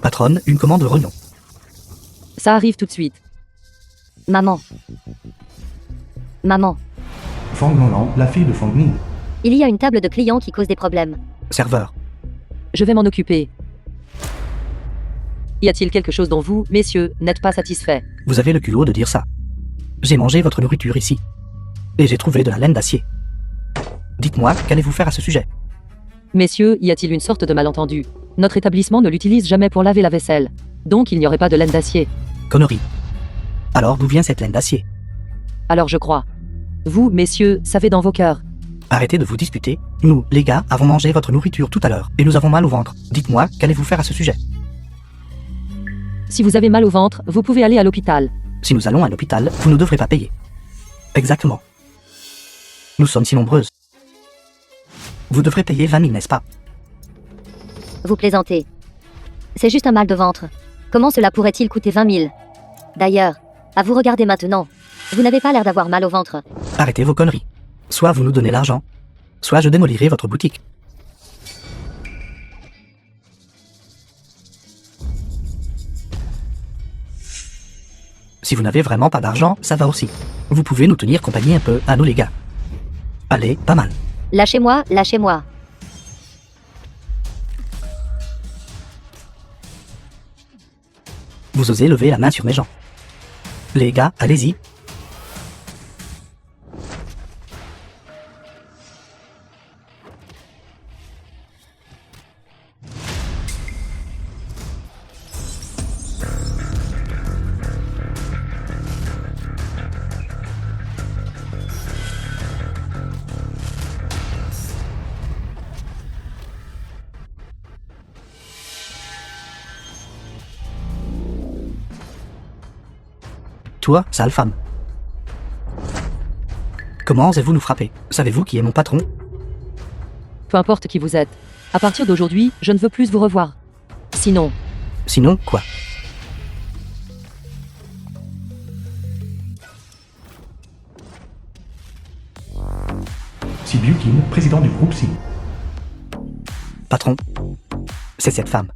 Patronne, une commande rognon. Ça arrive tout de suite. Maman. Maman. Fang Nonlan, la fille de Fang Ning. Il y a une table de clients qui cause des problèmes. Serveur. Je vais m'en occuper. Y a-t-il quelque chose dont vous, messieurs, n'êtes pas satisfaits? Vous avez le culot de dire ça. J'ai mangé votre nourriture ici. Et j'ai trouvé de la laine d'acier. Dites-moi, qu'allez-vous faire à ce sujet? Messieurs, y a-t-il une sorte de malentendu? Notre établissement ne l'utilise jamais pour laver la vaisselle. Donc il n'y aurait pas de laine d'acier. Connerie. Alors d'où vient cette laine d'acier? Alors je crois. Vous, messieurs, savez dans vos cœurs. Arrêtez de vous disputer. Nous, les gars, avons mangé votre nourriture tout à l'heure. Et nous avons mal au ventre. Dites-moi, qu'allez-vous faire à ce sujet? Si vous avez mal au ventre, vous pouvez aller à l'hôpital. Si nous allons à l'hôpital, vous ne devrez pas payer. Exactement. Nous sommes si nombreuses. Vous devrez payer 20 000, n'est-ce pas? Vous plaisantez. C'est juste un mal de ventre. Comment cela pourrait-il coûter 20 000? D'ailleurs, à vous regarder maintenant, vous n'avez pas l'air d'avoir mal au ventre. Arrêtez vos conneries. Soit vous nous donnez l'argent, soit je démolirai votre boutique. Si vous n'avez vraiment pas d'argent, ça va aussi. Vous pouvez nous tenir compagnie un peu, à nous les gars. Allez, pas mal. Lâchez-moi, lâchez-moi. Vous osez lever la main sur mes gens. Les gars, allez-y. Toi, sale femme. Comment osez-vous nous frapper? Savez-vous qui est mon patron? Peu importe qui vous êtes. À partir d'aujourd'hui, je ne veux plus vous revoir. Sinon, Sinon, quoi? Si Biu Kim, président du groupe Si. Patron, c'est cette femme.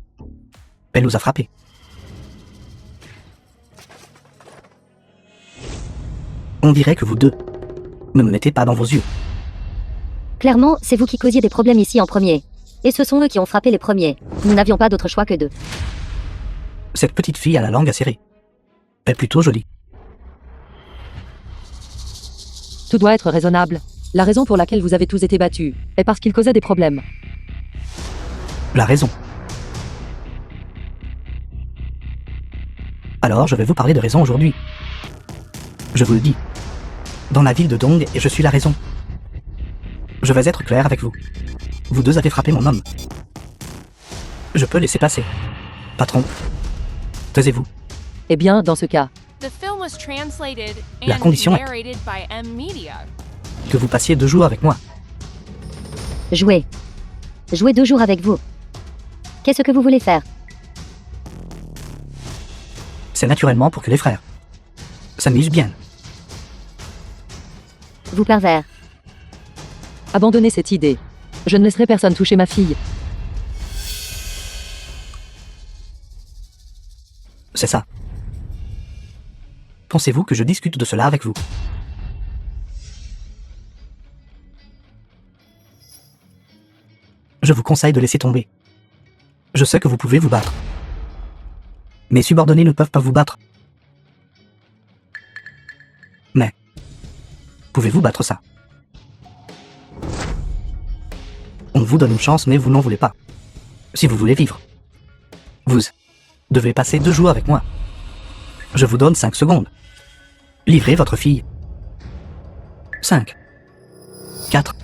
Elle nous a frappés. On dirait que vous deux ne me mettez pas dans vos yeux. Clairement, c'est vous qui causiez des problèmes ici en premier. Et ce sont eux qui ont frappé les premiers. Nous n'avions pas d'autre choix que d'eux. Cette petite fille a la langue acérée. Elle est plutôt jolie. tout doit être raisonnable. La raison pour laquelle vous avez tous été battus est parce qu'ils causaient des problèmes. La raison. Alors je vais vous parler de raison aujourd'hui. Je vous le dis. Dans la ville de Dong, et je suis la raison. Je vais être clair avec vous. Vous deux avez frappé mon homme. Je peux laisser passer. Patron, taisez-vous. Eh bien, dans ce cas, la condition est que vous passiez 2 jours avec moi. Jouer. Jouer 2 jours avec vous. Qu'est-ce que vous voulez faire? C'est naturellement pour que les frères s'amusent bien. Vous pervers. abandonnez cette idée. Je ne laisserai personne toucher ma fille. C'est ça. Pensez-vous que je discute de cela avec vous? Je vous conseille de laisser tomber. Je sais que vous pouvez vous battre. Mes subordonnés ne peuvent pas vous battre. Mais, pouvez-vous battre ça? On vous donne une chance, mais vous n'en voulez pas. Si vous voulez vivre, vous devez passer 2 jours avec moi. Je vous donne 5 secondes. Livrez votre fille. 5, 4,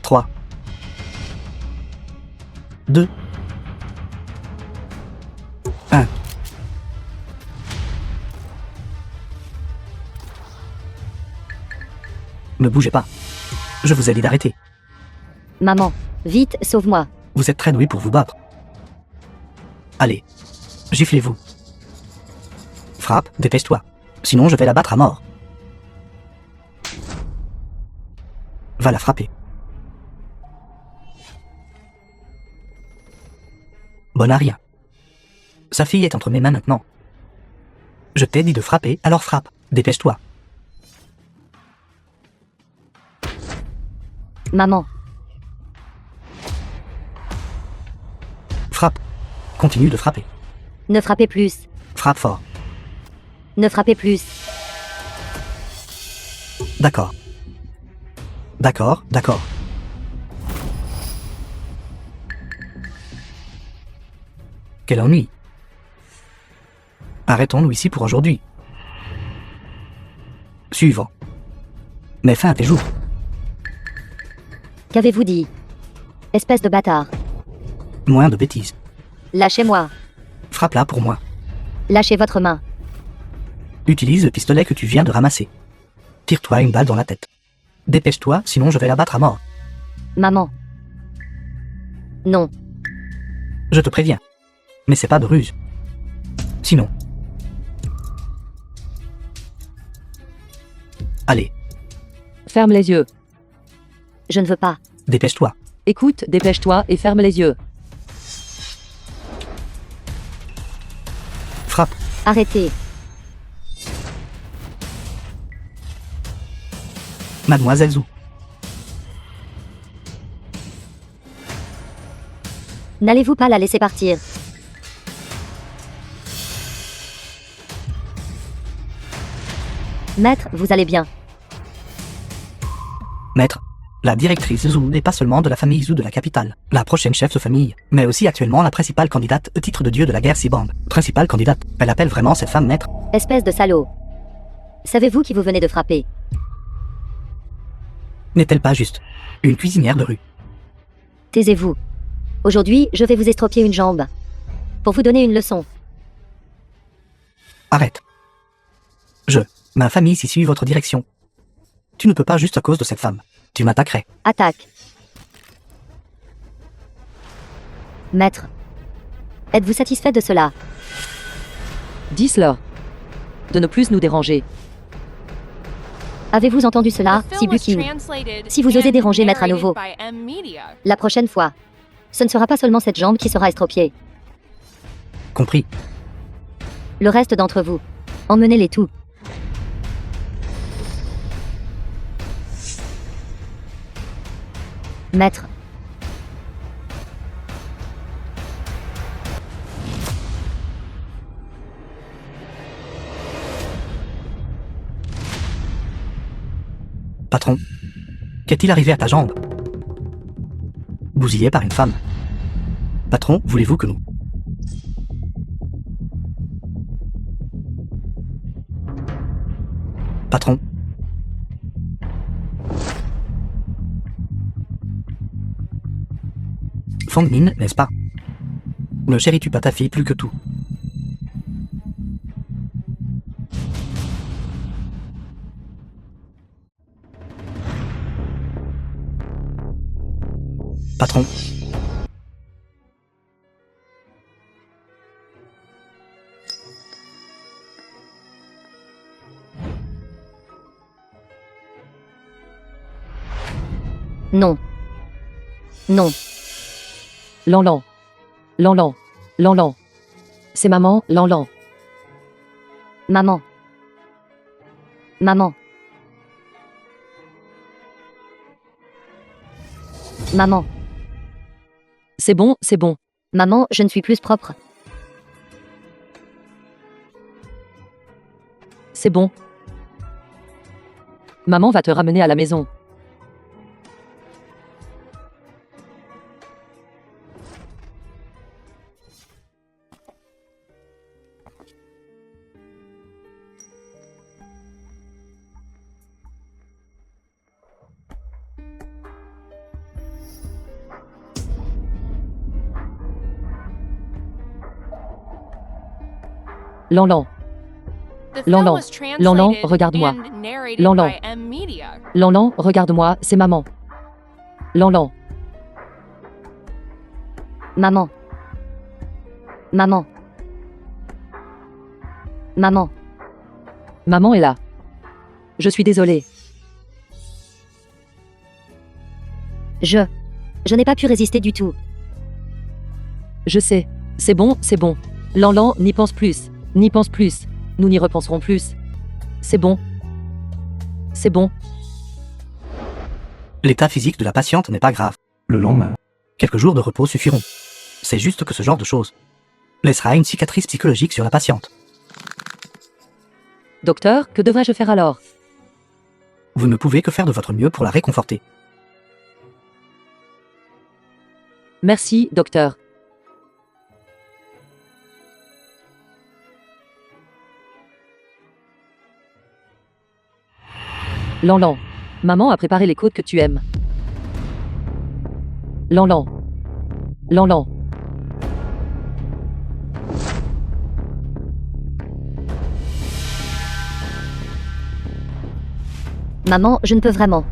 3, 2, 1. Ne bougez pas. Je vous ai dit d'arrêter. Maman, vite, sauve-moi. Vous êtes très doué pour vous battre. Allez, giflez-vous. Frappe, dépêche-toi. Sinon je vais la battre à mort. Va la frapper. bonne à rien. Sa fille est entre mes mains maintenant. Je t'ai dit de frapper, alors frappe. Dépêche-toi. Maman. Frappe. Continue de frapper. Ne frappez plus. Frappe fort. Ne frappez plus. D'accord. D'accord, d'accord. Quel ennui. Arrêtons-nous ici pour aujourd'hui. Suivant. Mets fin à tes jours. Qu'avez-vous dit? Espèce de bâtard. Moins de bêtises. Lâchez-moi. Frappe-la pour moi. Lâchez votre main. Utilise le pistolet que tu viens de ramasser. Tire-toi une balle dans la tête. Dépêche-toi, sinon je vais la battre à mort. Maman. Non. Je te préviens. Mais c'est pas de ruse. Sinon. Allez, Ferme les yeux. Je ne veux pas. dépêche-toi. Écoute, dépêche-toi et ferme les yeux. Frappe. Arrêtez. Mademoiselle Zou. N'allez-vous pas la laisser partir? Maître, vous allez bien. Maître, la directrice Zou n'est pas seulement de la famille Zou de la capitale, la prochaine chef de famille, mais aussi actuellement la principale candidate au titre de dieu de la guerre Siband. Principale candidate. Elle appelle vraiment cette femme maître. Espèce de salaud. Savez-vous qui vous venez de frapper? N'est-elle pas juste une cuisinière de rue? Taisez-vous. Aujourd'hui, je vais vous estropier une jambe. Pour vous donner une leçon. Arrête. Ma famille s'y suit votre direction. Tu ne peux pas juste à cause de cette femme. Tu m'attaquerais. Attaque. Maître. Êtes-vous satisfait de cela? Dis-leur. De ne plus nous déranger. Avez-vous entendu cela, Sibukin? Si vous osez déranger Maître à nouveau. La prochaine fois. Ce ne sera pas seulement cette jambe qui sera estropiée. Compris. Le reste d'entre vous. Emmenez-les tous. Maître. Patron. Qu'est-il arrivé à ta jambe? Bousillé par une femme. Patron, voulez-vous que nous... Patron. Fang Min, n'est-ce pas? Ne chéris-tu pas ta fille plus que tout? Patron. Non. Non. Lanlan. Lanlan. Lanlan. C'est maman, Lanlan. Maman. Maman. Maman. C'est bon, c'est bon. Maman, je ne suis plus propre. C'est bon. Maman va te ramener à la maison. Lanlan. Lanlan, Lanlan, regarde-moi. Lanlan. Lanlan, regarde-moi, c'est maman. Lanlan. Maman. Maman. Maman. Maman est là. Je suis désolée. Je n'ai pas pu résister du tout. Je sais. C'est bon, c'est bon. Lanlan, n'y pense plus. N'y pense plus. Nous n'y repenserons plus. C'est bon. C'est bon. L'état physique de la patiente n'est pas grave. Le lendemain, Quelques jours de repos suffiront. C'est juste que ce genre de choses laissera une cicatrice psychologique sur la patiente. Docteur, que devrais-je faire alors? Vous ne pouvez que faire de votre mieux pour la réconforter. Merci, docteur. Lanlan. Maman a préparé les côtes que tu aimes. Lanlan. Lanlan. Maman, je ne peux vraiment.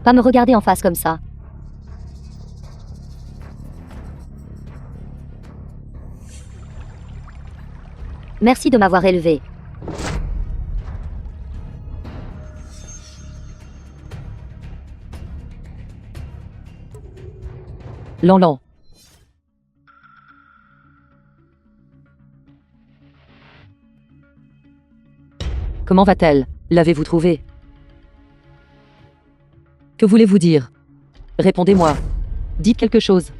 Pas me regarder en face comme ça. Merci de m'avoir élevé. Lanlan. Comment va-t-elle? L'avez-vous trouvée? Que voulez-vous dire? Répondez-moi. Dites quelque chose.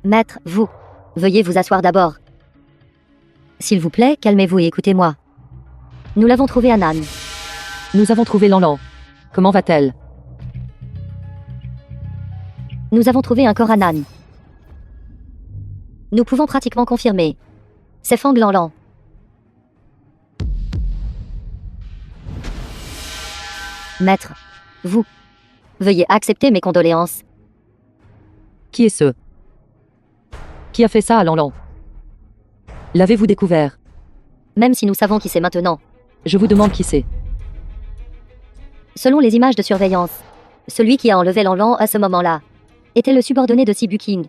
Maître, vous. Veuillez vous asseoir d'abord. S'il vous plaît, calmez-vous et écoutez-moi. Nous l'avons trouvée à Nan. Nous avons trouvé Lanlan. Comment va-t-elle? Nous avons trouvé un corps à Nan. Nous pouvons pratiquement confirmer. C'est Fang Lanlan. Maître, vous. Veuillez accepter mes condoléances. Qui est ce? Qui a fait ça à Lanlan? L'avez-vous découvert? Même si nous savons qui c'est maintenant. Je vous demande qui c'est. Selon les images de surveillance, celui qui a enlevé Lanlan à ce moment-là était le subordonné de Sibu King.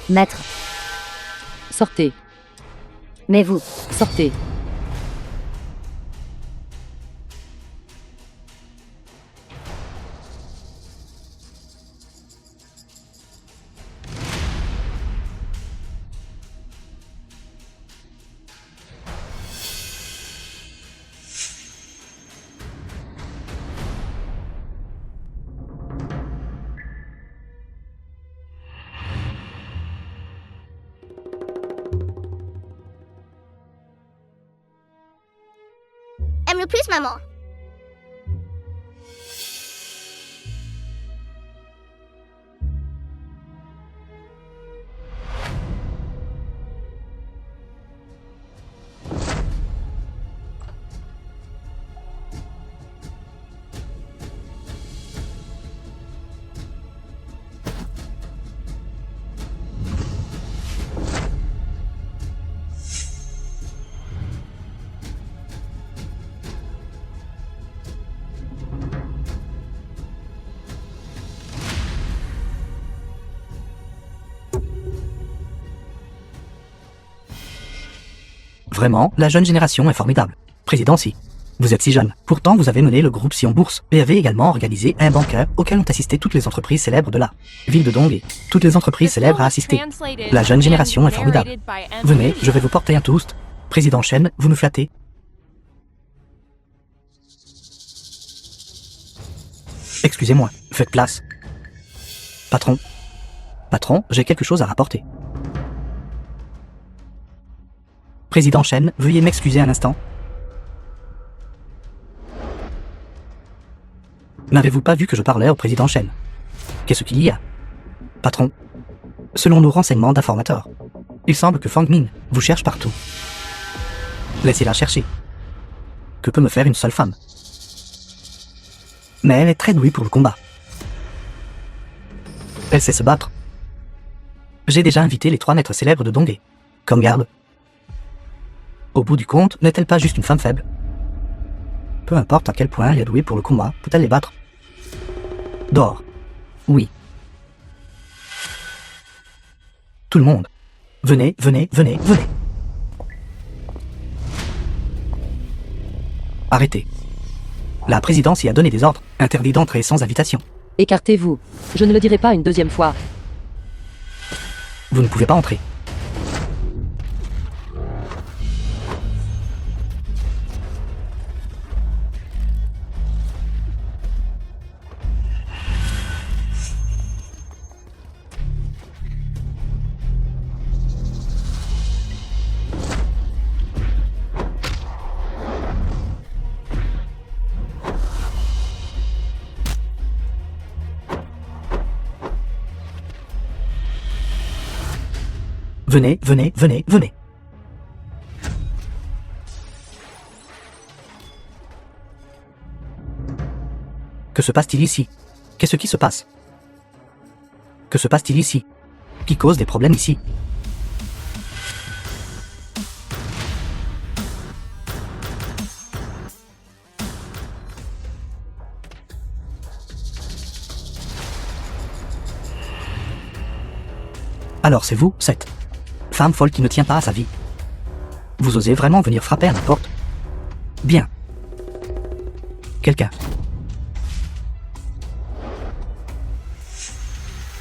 Maître, Sortez. mais vous, Sortez. Aime le plus, maman. Vraiment, la jeune génération est formidable. Président Si. Vous êtes si jeune. Pourtant, vous avez mené le groupe Si en bourse et avez également organisé un banquet auquel ont assisté toutes les entreprises célèbres de la ville de Donghae. Toutes les entreprises célèbres à assister. La jeune génération est formidable. Venez, je vais vous porter un toast. Président Shen, vous me flattez. Excusez-moi, faites place. Patron. Patron, j'ai quelque chose à rapporter. Président Shen, veuillez m'excuser un instant. N'avez-vous pas vu que je parlais au président Shen? Qu'est-ce qu'il y a? Patron, selon nos renseignements d'informateurs, il semble que Fang Min vous cherche partout. Laissez-la chercher. Que peut me faire une seule femme? Mais elle est très douée pour le combat. Elle sait se battre. J'ai déjà invité les 3 maîtres célèbres de Donghae, comme garde. Au bout du compte, n'est-elle pas juste une femme faible? Peu importe à quel point elle est douée pour le combat, peut-elle les battre? Dehors. Oui. Tout le monde. Venez, venez, venez, venez. Arrêtez. La présidence y a donné des ordres, interdit d'entrer sans invitation. Écartez-vous. Je ne le dirai pas une deuxième fois. Vous ne pouvez pas entrer. Venez, venez, venez, venez. Que se passe-t-il ici? Qu'est-ce qui se passe? Que se passe-t-il ici? Qui cause des problèmes ici? Alors c'est vous, cette femme folle qui ne tient pas à sa vie. Vous osez vraiment venir frapper à ma porte? Bien. Quelqu'un.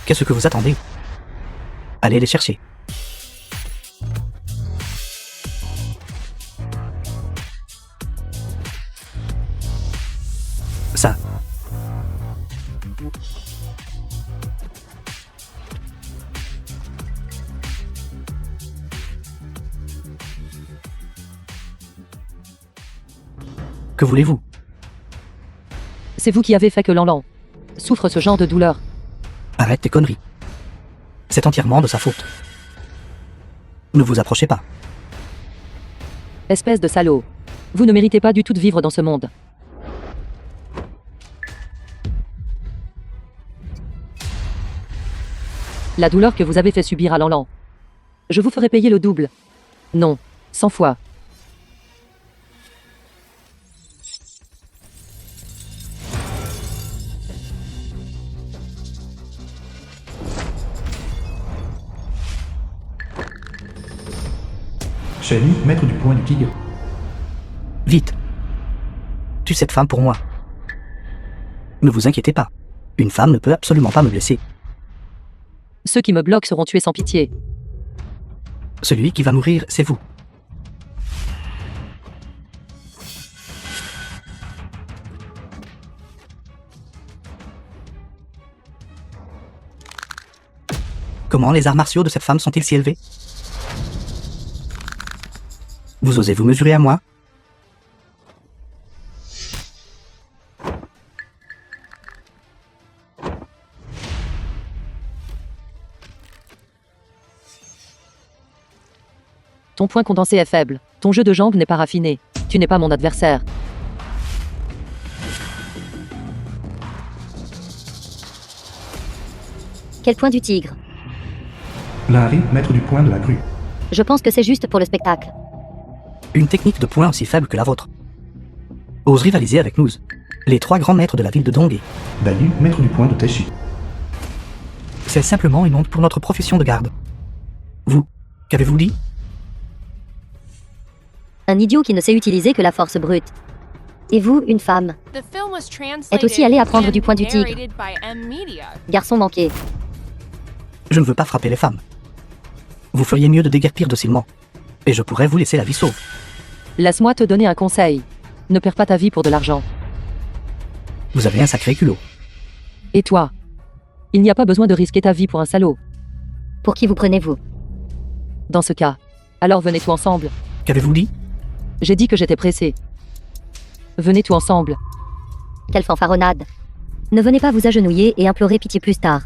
Qu'est-ce que vous attendez? Allez les chercher. Ça. Que voulez-vous? C'est vous qui avez fait que Lanlan souffre ce genre de douleur. Arrête tes conneries. C'est entièrement de sa faute. Ne vous approchez pas. Espèce de salaud. Vous ne méritez pas du tout de vivre dans ce monde. La douleur que vous avez fait subir à Lanlan. Je vous ferai payer le double. Non, 100 fois. Shelly, maître du point du tigre. Vite. Tue cette femme pour moi. Ne vous inquiétez pas. Une femme ne peut absolument pas me blesser. Ceux qui me bloquent seront tués sans pitié. Celui qui va mourir, c'est vous. Comment les arts martiaux de cette femme sont-ils si élevés? Vous osez vous mesurer à moi? Ton point condensé est faible. Ton jeu de jambes n'est pas raffiné. Tu n'es pas mon adversaire. Quel point du tigre? Larry, maître du point de la grue. Je pense que c'est juste pour le spectacle. Une technique de poing aussi faible que la vôtre. Ose rivaliser avec nous, les trois grands maîtres de la ville de Dongé. Dayu, maître du point de Teshi. C'est simplement une honte pour notre profession de garde. Vous, qu'avez-vous dit? Un idiot qui ne sait utiliser que la force brute. Et vous, une femme, Est aussi allé apprendre du point du tigre. garçon manqué. Je ne veux pas frapper les femmes. Vous feriez mieux de déguerpir docilement. Et je pourrais vous laisser la vie sauve. Laisse-moi te donner un conseil. Ne perds pas ta vie pour de l'argent. Vous avez un sacré culot. Et toi? Il n'y a pas besoin de risquer ta vie pour un salaud. Pour qui vous prenez-vous? Dans ce cas, alors venez tous ensemble. Qu'avez-vous dit? J'ai dit que j'étais pressé. Venez tous ensemble. Quelle fanfaronnade. Ne venez pas vous agenouiller et implorer pitié plus tard.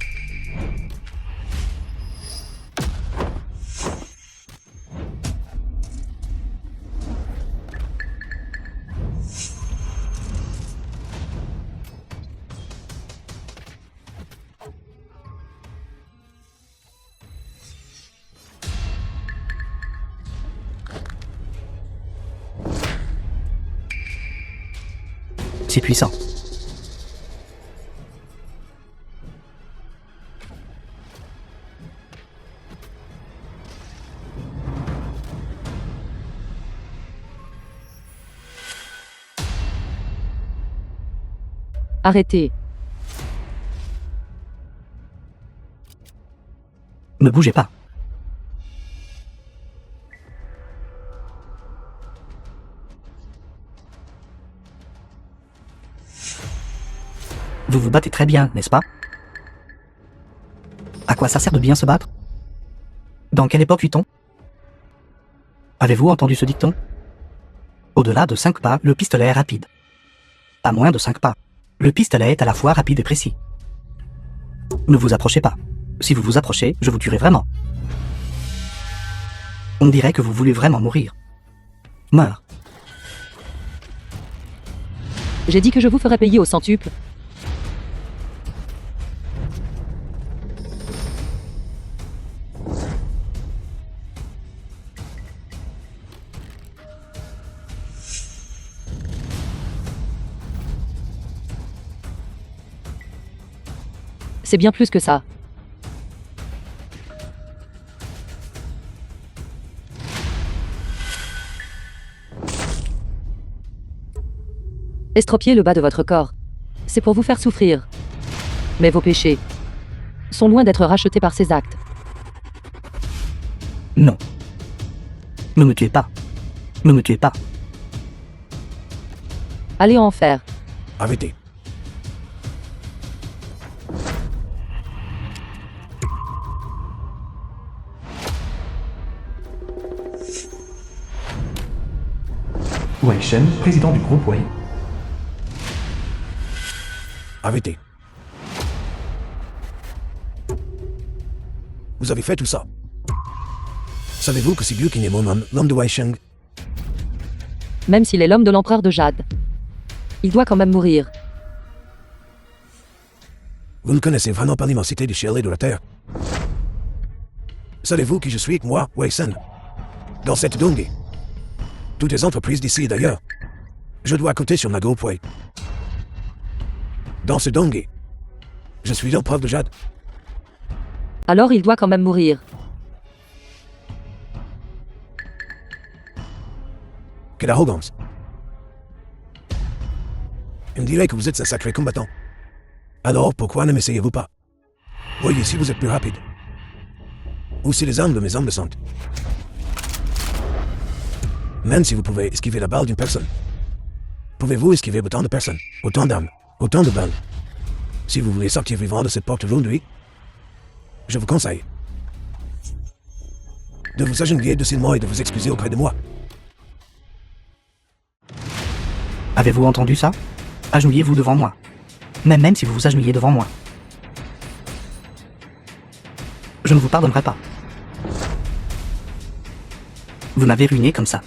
C'est puissant. Arrêtez. Ne bougez pas. Vous vous battez très bien, n'est-ce pas? À quoi ça sert de bien se battre? Dans quelle époque vit-on? Avez-vous entendu ce dicton? Au-delà de 5 pas, le pistolet est rapide. À moins de 5 pas, le pistolet est à la fois rapide et précis. Ne vous approchez pas. Si vous vous approchez, je vous tuerai vraiment. On dirait que vous voulez vraiment mourir. Meurs. J'ai dit que je vous ferais payer au centuple. C'est bien plus que ça. Estropier le bas de votre corps. C'est pour vous faire souffrir. Mais vos péchés sont loin d'être rachetés par ces actes. Non. Ne me tuez pas. Ne me tuez pas. Allez en enfer. Arrêtez. Wei Shen, président du groupe Wei. Arrêtez. Vous avez fait tout ça. Savez-vous que c'est Liu qui est mon homme, l'homme de Wei Sheng? Même s'il est l'homme de l'empereur de Jade. Il doit quand même mourir. Vous ne connaissez vraiment pas l'immensité du ciel et de la terre. Savez-vous qui je suis, moi, Wei Shen? Dans cette Donghe. Toutes les entreprises d'ici et d'ailleurs. Je dois compter sur ma groupe Wei. Dans ce Donghe. Je suis l'empereur de Jade. Alors il doit quand même mourir. Quelle arrogance. Il me dirait que vous êtes un sacré combattant. Alors pourquoi ne m'essayez-vous pas? Voyez si vous êtes plus rapide. Ou si les armes de mes armes le sont. Même si vous pouvez esquiver la balle d'une personne. Pouvez-vous esquiver autant de personnes, autant d'armes, autant de balles? Si vous voulez sortir vivant de cette porte aujourd'hui, je vous conseille de vous agenouiller docilement et de vous excuser auprès de moi. Avez-vous entendu ça? Agenouillez-vous devant moi. Même si vous vous agenouillez devant moi. Je ne vous pardonnerai pas. Vous m'avez ruiné comme ça.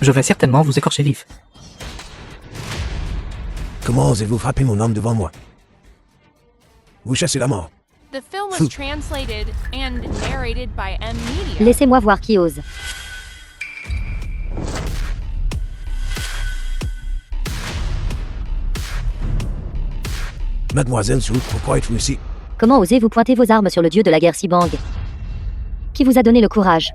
Je vais certainement vous écorcher vif. Comment osez-vous frapper mon homme devant moi? Vous chassez la mort. The film was translated and narrated by M Media. Laissez-moi voir qui ose. Mademoiselle Zhu, pourquoi êtes-vous ici? Comment osez-vous pointer vos armes sur le dieu de la guerre Sibang? Qui vous a donné le courage?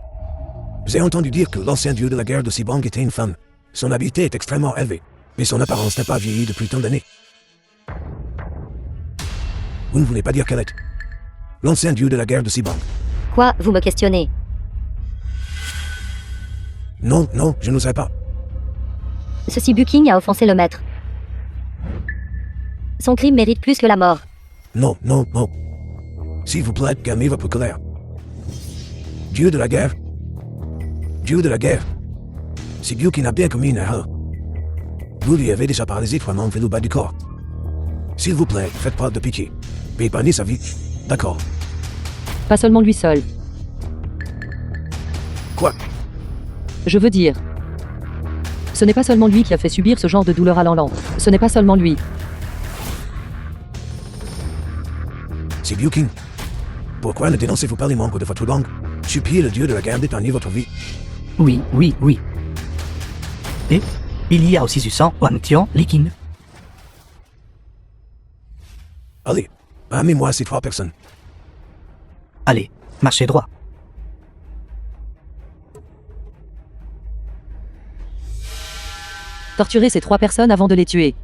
J'ai entendu dire que l'ancien dieu de la guerre de Sibang était une femme. Son habileté est extrêmement élevée, mais son apparence n'a pas vieilli depuis tant d'années. Vous ne voulez pas dire qu'elle est l'ancien dieu de la guerre de Sibang? Quoi, vous me questionnez? Non, non, je n'oserais pas. Ce Sibu-King a offensé le maître. Son crime mérite plus que la mort. Non, non, non. S'il vous plaît, calmez votre colère. Dieu de la guerre. Dieu de la guerre. C'est Dieu qui n'a bien commis une erreur. Vous lui avez déjà paralysé 3 membres le bas du corps. S'il vous plaît, faites preuve de pitié. Et épargnez sa vie. D'accord. Pas seulement lui seul. Quoi? Je veux dire. Ce n'est pas seulement lui qui a fait subir ce genre de douleur à Lanlan. Ce n'est pas seulement lui. C'est Liu King. Pourquoi ne dénoncez-vous pas les membres de votre gang? Suppliez le dieu de la guerre d'épargner votre vie. Oui, oui, oui. Et il y a aussi du sang Wang Tian Likin. Allez, amenez-moi ces 3 personnes. Allez, marchez droit. Torturez ces 3 personnes avant de les tuer.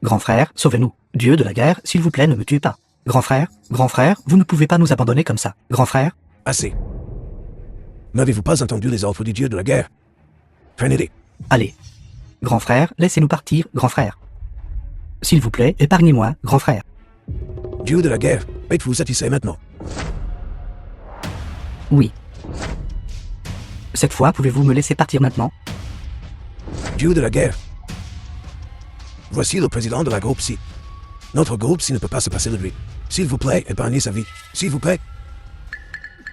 Grand frère, sauvez-nous. Dieu de la guerre, s'il vous plaît, ne me tuez pas. Grand frère, vous ne pouvez pas nous abandonner comme ça. Grand frère, Assez. N'avez-vous pas entendu les ordres du dieu de la guerre? Prenez-les. allez. Grand frère, laissez-nous partir, grand frère. S'il vous plaît, épargnez-moi, grand frère. Dieu de la guerre, êtes-vous satisfait maintenant? Oui. Cette fois, pouvez-vous me laisser partir maintenant? Dieu de la guerre. Voici le président de la groupe C. Notre groupe C ne peut pas se passer de lui. S'il vous plaît, épargnez sa vie. S'il vous plaît.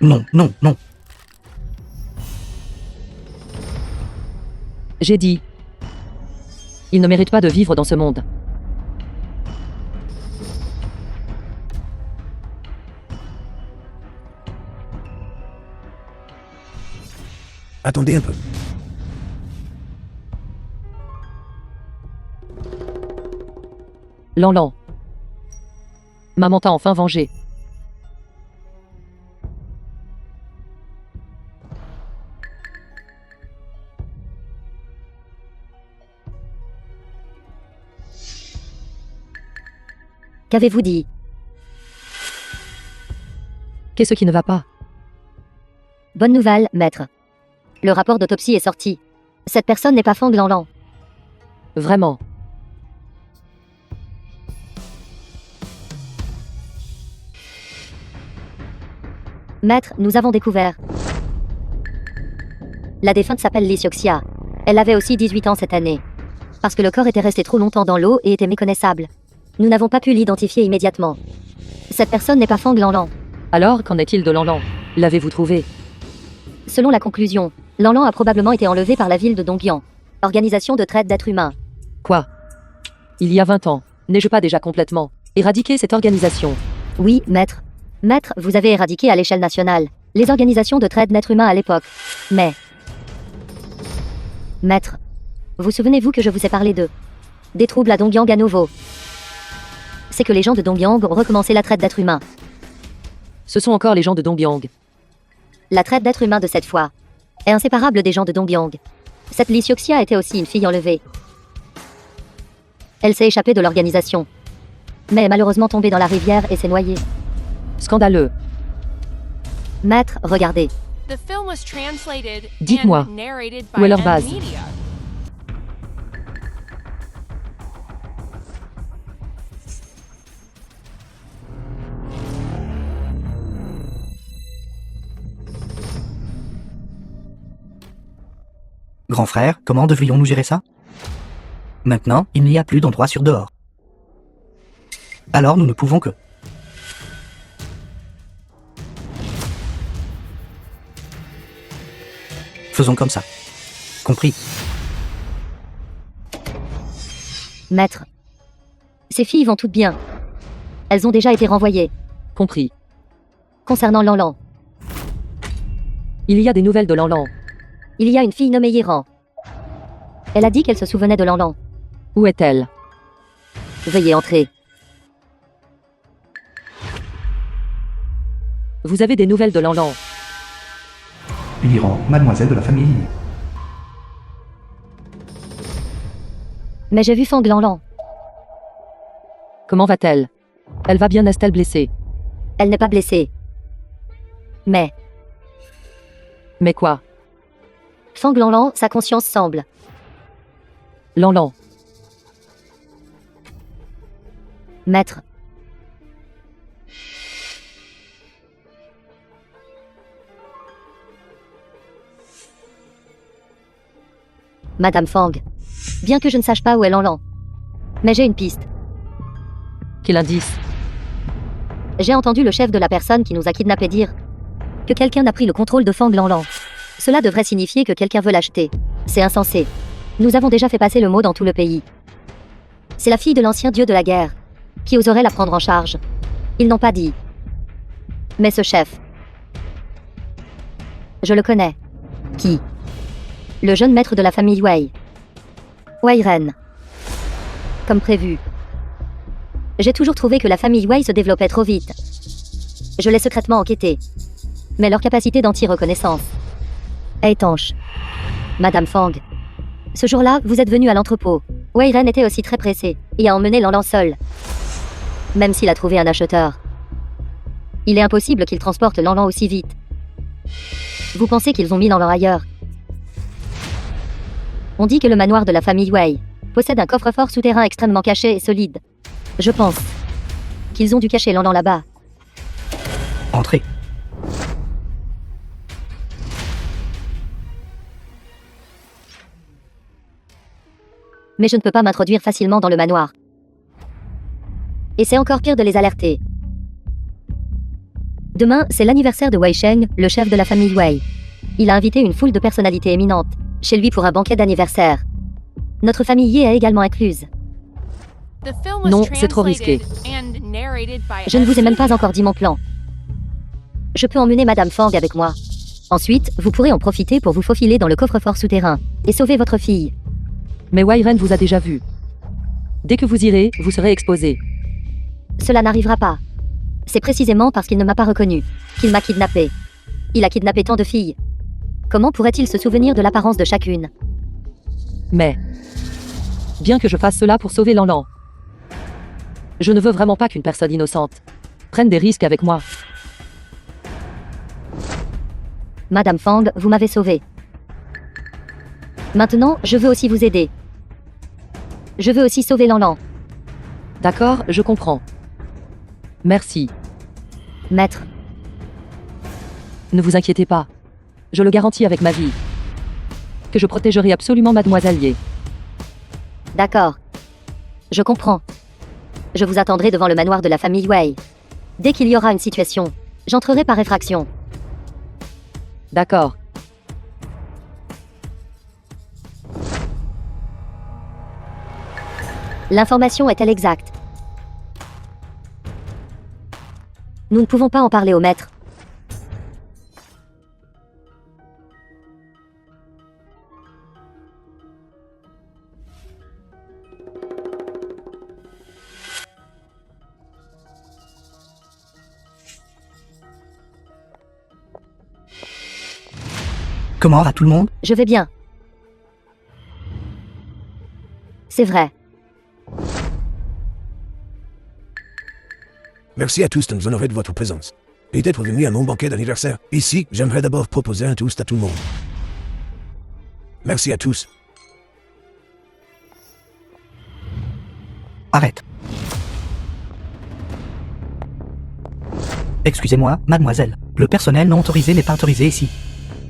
Non, non, non. J'ai dit. Il ne mérite pas de vivre dans ce monde. Attendez un peu. Lanlan. Maman t'a enfin vengé. Qu'avez-vous dit? Qu'est-ce qui ne va pas? Bonne nouvelle, maître. Le rapport d'autopsie est sorti. Cette personne n'est pas Fang Lanlan. Vraiment. Maître, nous avons découvert. La défunte s'appelle Lysioxia. Elle avait aussi 18 ans cette année. Parce que le corps était resté trop longtemps dans l'eau et était méconnaissable. Nous n'avons pas pu l'identifier immédiatement. Cette personne n'est pas Fang Lanlan. Alors, qu'en est-il de Lanlan? L'avez-vous trouvé? Selon la conclusion, Lanlan a probablement été enlevé par la ville de Dongyan, organisation de traite d'êtres humains. Quoi? Il y a 20 ans, n'ai-je pas déjà complètement éradiqué cette organisation? Oui, maître. Maître, vous avez éradiqué à l'échelle nationale les organisations de traite d'êtres humains à l'époque. Mais... Maître, vous souvenez-vous que je vous ai parlé d'eux? Des troubles à Dongyang à nouveau. C'est que les gens de Dongyang ont recommencé la traite d'êtres humains. Ce sont encore les gens de Dongbyang. La traite d'êtres humains de cette fois est inséparable des gens de Dongyang. Cette Lysioxia était aussi une fille enlevée. Elle s'est échappée de l'organisation, mais est malheureusement tombée dans la rivière et s'est noyée. Scandaleux. Maître, regardez. The film was translated Dites-moi, and narrated où by est leur base? Media. Grand frère, comment devrions-nous gérer ça? Maintenant, il n'y a plus d'endroit sur dehors. Alors nous ne pouvons que... Faisons comme ça. Compris. Maître. Ces filles vont toutes bien. Elles ont déjà été renvoyées. Compris. Concernant Lanlan, Il y a des nouvelles de Lanlan. il y a une fille nommée Yiran. Elle a dit qu'elle se souvenait de Lanlan. Où est-elle? Veuillez entrer. Vous avez des nouvelles de Lanlan? L'Iran, mademoiselle de la famille. Mais j'ai vu Fang Lanlan. Comment va-t-elle? Elle va bien, est-elle blessée? Elle n'est pas blessée. Mais, Mais quoi? Fang Lanlan, sa conscience semble. Lanlan. Maître. Madame Fang. Bien que je ne sache pas où est Lanlan. Mais j'ai une piste. Quel indice? J'ai entendu le chef de la personne qui nous a kidnappés dire que quelqu'un a pris le contrôle de Fang Lanlan. Cela devrait signifier que quelqu'un veut l'acheter. C'est insensé. Nous avons déjà fait passer le mot dans tout le pays. C'est la fille de l'ancien dieu de la guerre qui oserait la prendre en charge. Ils n'ont pas dit. Mais ce chef. Je le connais. Qui? Le jeune maître de la famille Wei. Wei Ren. Comme prévu. J'ai toujours trouvé que la famille Wei se développait trop vite. Je l'ai secrètement enquêté. Mais leur capacité d'anti-reconnaissance est étanche. Madame Fang. Ce jour-là, vous êtes venue à l'entrepôt. Wei Ren était aussi très pressé et a emmené Lanlan seul. Même s'il a trouvé un acheteur. Il est impossible qu'il transporte Lanlan aussi vite. Vous pensez qu'ils ont mis Lanlan ailleurs? On dit que le manoir de la famille Wei possède un coffre-fort souterrain extrêmement caché et solide. Je pense qu'ils ont dû cacher Lanlan là-bas. Entrez. Mais je ne peux pas m'introduire facilement dans le manoir. Et c'est encore pire de les alerter. Demain, c'est l'anniversaire de Wei Sheng, le chef de la famille Wei. Il a invité une foule de personnalités éminentes chez lui pour un banquet d'anniversaire. Notre famille y est également incluse. The film was Non, c'est trop translated risqué. and narrated by Je ne vous ai même SC. pas encore dit mon plan. Je peux emmener Madame Fang avec moi. Ensuite, vous pourrez en profiter pour vous faufiler dans le coffre-fort souterrain et sauver votre fille. Mais Wei Ren vous a déjà vu. Dès que vous irez, vous serez exposé. Cela n'arrivera pas. C'est précisément parce qu'il ne m'a pas reconnu qu'il m'a kidnappé. Il a kidnappé tant de filles. Comment pourrait-il se souvenir de l'apparence de chacune? Mais bien que je fasse cela pour sauver Lanlan, je ne veux vraiment pas qu'une personne innocente prenne des risques avec moi. Madame Fang, vous m'avez sauvé. Maintenant, je veux aussi vous aider. Je veux aussi sauver Lanlan. D'accord, je comprends. Merci. Maître, Ne vous inquiétez pas. Je le garantis avec ma vie. Que je protégerai absolument Mademoiselle Ye. d'accord. Je comprends. Je vous attendrai devant le manoir de la famille Wei. Dès qu'il y aura une situation, j'entrerai par effraction. D'accord. L'information est-elle exacte? Nous ne pouvons pas en parler au maître. Comment va tout le monde? Je vais bien. C'est vrai. Merci à tous de nous honorer de votre présence. Et d'être venus à mon banquet d'anniversaire. Ici, j'aimerais d'abord proposer un toast à tout le monde. Merci à tous. Arrête. Excusez-moi, mademoiselle. Le personnel non autorisé n'est pas autorisé ici.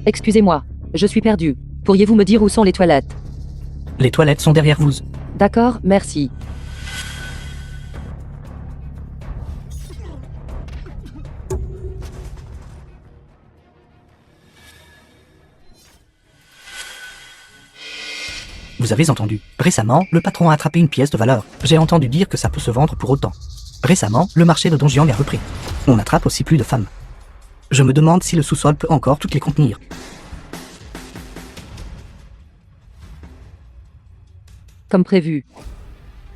Excusez-moi, je suis perdu. Pourriez-vous me dire où sont les toilettes? Les toilettes sont derrière vous. D'accord, merci. Vous avez entendu. Récemment, le patron a attrapé une pièce de valeur. J'ai entendu dire que ça peut se vendre pour autant. Récemment, le marché de Donjiang a repris. On attrape aussi plus de femmes. Je me demande si le sous-sol peut encore toutes les contenir. Comme prévu.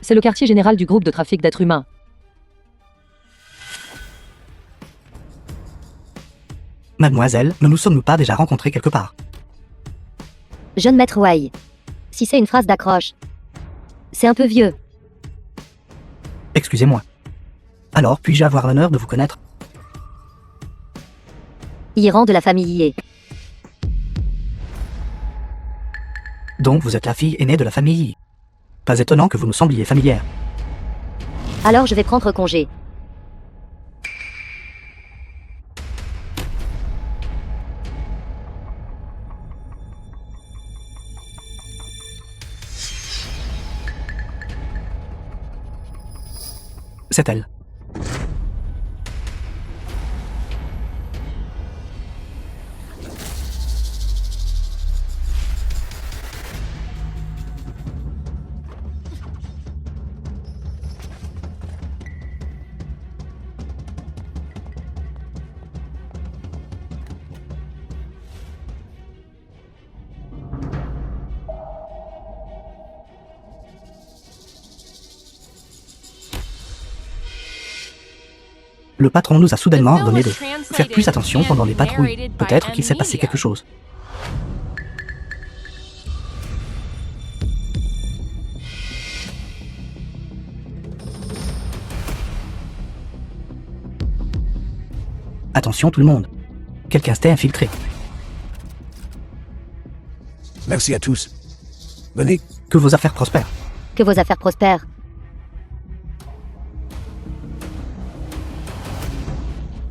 C'est le quartier général du groupe de trafic d'êtres humains. Mademoiselle, ne nous sommes-nous pas déjà rencontrés quelque part? Jeune maître Wei. Si c'est une phrase d'accroche. C'est un peu vieux. Excusez-moi. Alors, puis-je avoir l'honneur de vous connaître? Iran de la famille Ye. Donc vous êtes la fille aînée de la famille. Pas étonnant que vous me sembliez familière. Alors je vais prendre congé. C'est elle. Le patron nous a soudainement The film ordonné was de translated faire plus attention pendant les and patrouilles. narrated by Peut-être qu'il s'est passé Amelia. quelque chose. Attention tout le monde. Quelqu'un s'était infiltré. Merci à tous. Venez. Que vos affaires prospèrent. Que vos affaires prospèrent.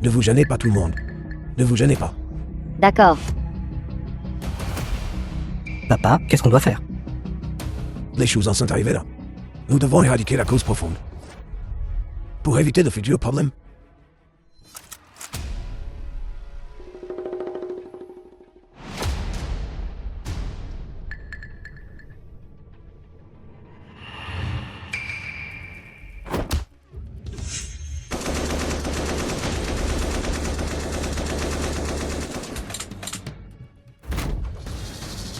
Ne vous gênez pas tout le monde. Ne vous gênez pas. D'accord. Papa, qu'est-ce qu'on doit faire? Les choses en sont arrivées là. Nous devons éradiquer la cause profonde. Pour éviter de futurs problèmes.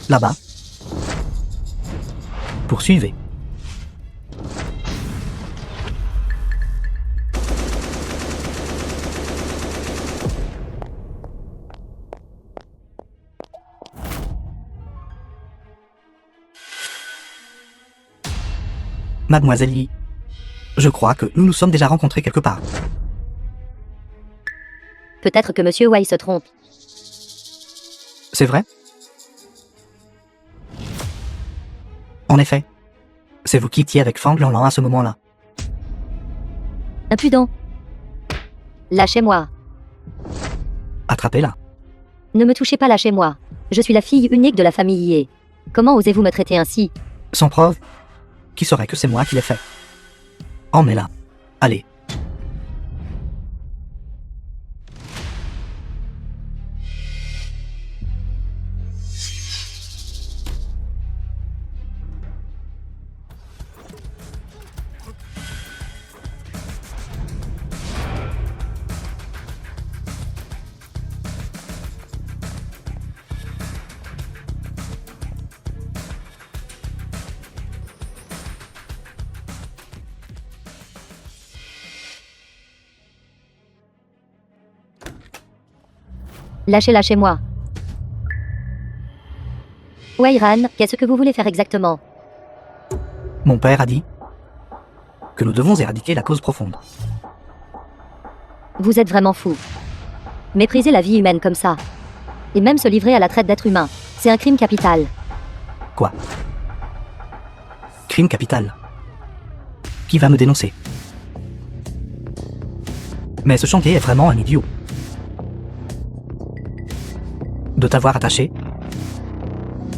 Là-bas. Poursuivez. Mademoiselle Yi, je crois que nous nous sommes déjà rencontrés quelque part. Peut-être que Monsieur Wei se trompe. C'est vrai? En effet. C'est vous qui étiez avec Fang Lanlan à ce moment-là. Impudent. Lâchez-moi. Attrapez-la. Ne me touchez pas, lâchez-moi. Je suis la fille unique de la famille Yé. Comment osez-vous me traiter ainsi? Sans preuve? Qui saurait que c'est moi qui l'ai fait? Emmenez-la. Allez. Lâchez-moi. Weiran, qu'est-ce que vous voulez faire exactement? Mon père a dit que nous devons éradiquer la cause profonde. Vous êtes vraiment fou. Mépriser la vie humaine comme ça. Et même se livrer à la traite d'êtres humains. C'est un crime capital. Quoi? Crime capital. Qui va me dénoncer? Mais ce chantier est vraiment un idiot. De t'avoir attaché,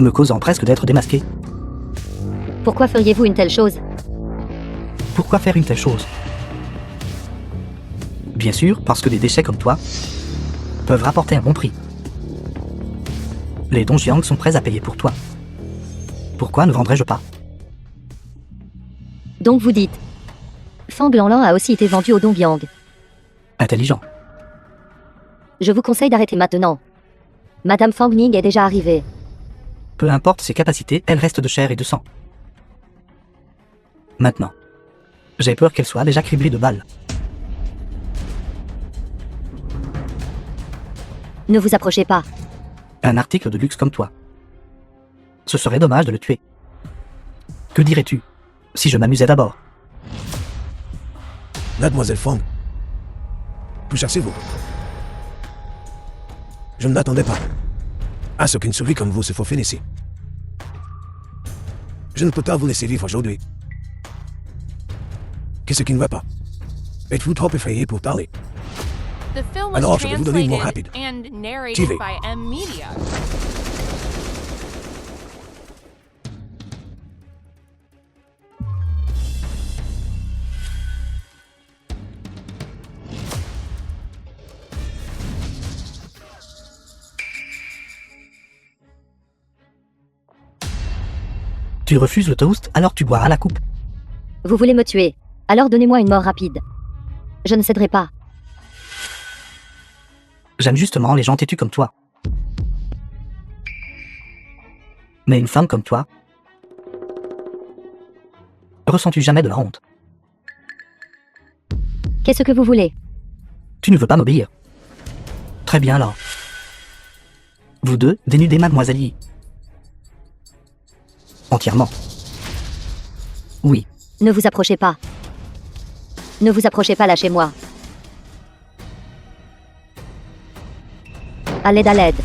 me causant presque d'être démasqué. Pourquoi feriez-vous une telle chose? Pourquoi faire une telle chose? Bien sûr, parce que des déchets comme toi peuvent rapporter un bon prix. Les Dongjiang sont prêts à payer pour toi. Pourquoi ne vendrais-je pas? Donc vous dites. Fang Lanlan a aussi été vendu au Dongyang. Intelligent. Je vous conseille d'arrêter maintenant. Madame Fang Ning est déjà arrivée. Peu importe ses capacités, elle reste de chair et de sang. Maintenant, j'ai peur qu'elle soit déjà criblée de balles. Ne vous approchez pas. Un article de luxe comme toi. Ce serait dommage de le tuer. Que dirais-tu si je m'amusais d'abord? Mademoiselle Fang. Vous cherchez-vous? Je ne m'attendais pas à ce qu'une souris comme vous se faufile ici. Je ne peux pas vous laisser vivre aujourd'hui. Qu'est-ce qui ne va pas? Êtes-vous trop effrayé pour parler? The film was Alors, je vais vous donner une mot translated rapide. and narrated TV. by M Media. Tu refuses le toast, alors tu boiras la coupe. Vous voulez me tuer. Alors donnez-moi une mort rapide. Je ne céderai pas. J'aime justement les gens têtus comme toi. Mais une femme comme toi, ressens-tu jamais de la honte? Qu'est-ce que vous voulez? Tu ne veux pas m'obéir. Très bien alors. Vous deux, dénudez Mademoiselle Yi. Entièrement. Oui. Ne vous approchez pas. Ne vous approchez pas, lâchez-moi. À l'aide, à l'aide.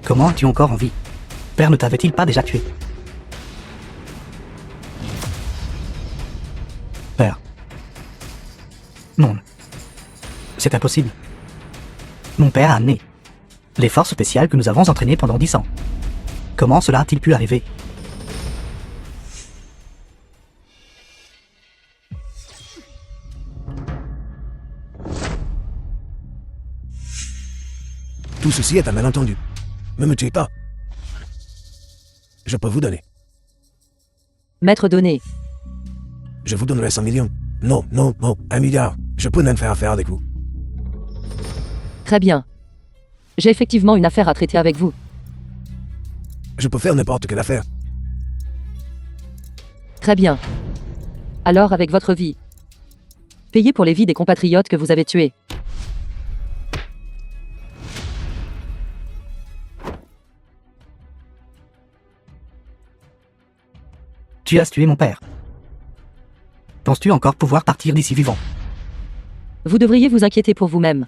Comment as-tu encore envie? Père ne t'avait-il pas déjà tué? Père. Non. C'est impossible. Mon père a amené les forces spéciales que nous avons entraînées pendant 10 ans. Comment cela a-t-il pu arriver? Tout ceci est un malentendu. Ne me tuez pas. Je peux vous donner. Maître donné. Je vous donnerai 100 millions. Non, non, non, 1 milliard. Je peux même faire affaire avec vous. Très bien. J'ai effectivement une affaire à traiter avec vous. Je peux faire n'importe quelle affaire. Très bien. Alors avec votre vie. Payez pour les vies des compatriotes que vous avez tués. Tu as tué mon père. Penses-tu encore pouvoir partir d'ici vivant? Vous devriez vous inquiéter pour vous-même.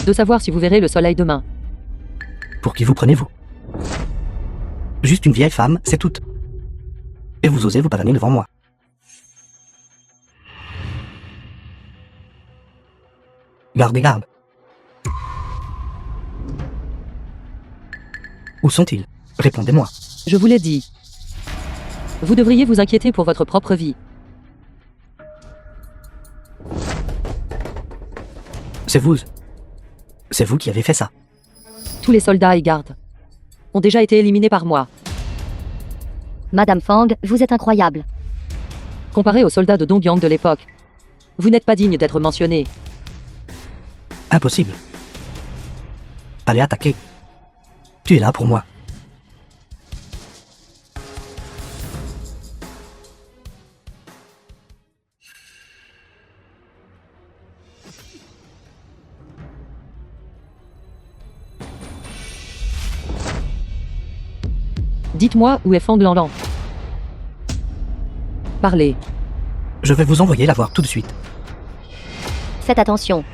De savoir si vous verrez le soleil demain. Pour qui vous prenez-vous? Juste une vieille femme, c'est tout. Et vous osez vous pavaner devant moi. Gardez garde. Où sont-ils? Répondez-moi. Je vous l'ai dit. Vous devriez vous inquiéter pour votre propre vie. C'est vous. C'est vous qui avez fait ça. Tous les soldats et gardes ont déjà été éliminés par moi. Madame Fang, vous êtes incroyable. Comparé aux soldats de Dongyang de l'époque, vous n'êtes pas digne d'être mentionné. Impossible. Allez attaquer. Tu es là pour moi. Dites-moi où est Fang Lanlan. Parlez. Je vais vous envoyer la voir tout de suite. Faites attention.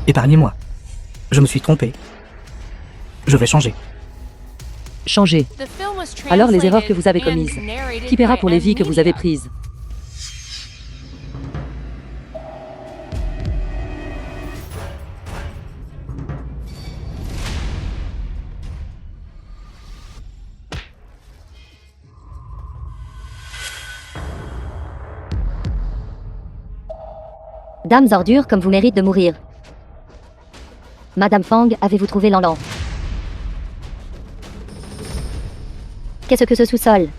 Épargnez-moi. Je me suis trompé. Je vais changer. Changez. The film was Alors les erreurs que vous avez translated commises. and narrated Qui paiera by pour les vies que vous avez Amnesia. prises? Dames ordures comme vous mérite de mourir. Madame Fang, avez-vous trouvé Lanlan? Qu'est-ce que ce sous-sol?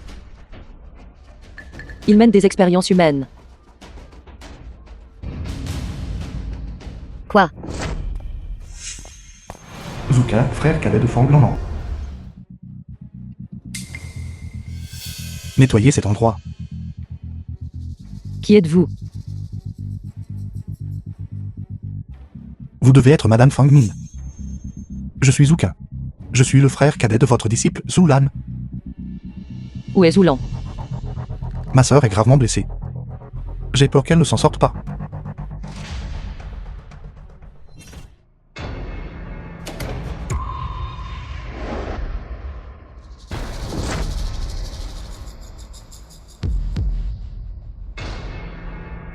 Il mène des expériences humaines. Quoi? Zuka, frère cadet de Fang Lanlan. Nettoyez cet endroit. Qui êtes-vous? Vous devez être Madame Fang Min. Je suis Zuka. Je suis le frère cadet de votre disciple, Zhu Lan. Où est Zoulan? Ma sœur est gravement blessée. J'ai peur qu'elle ne s'en sorte pas.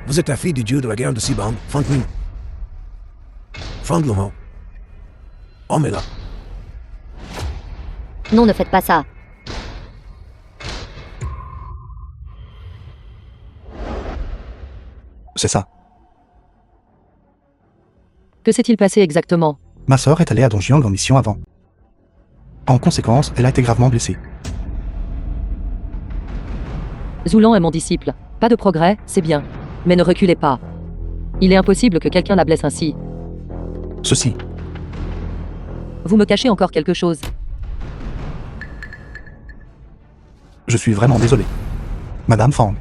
Vous êtes la fille du dieu de la guerre de Sibang, Fang Min. Fang Lanlan. Oh mais là. Non, ne faites pas ça. C'est ça. Que s'est-il passé exactement? Ma sœur est allée à Dongyang en mission avant. En conséquence, elle a été gravement blessée. Zoulan est mon disciple. Pas de progrès, c'est bien. Mais ne reculez pas. Il est impossible que quelqu'un la blesse ainsi. Ceci. Vous me cachez encore quelque chose. Je suis vraiment désolé. Madame Fang.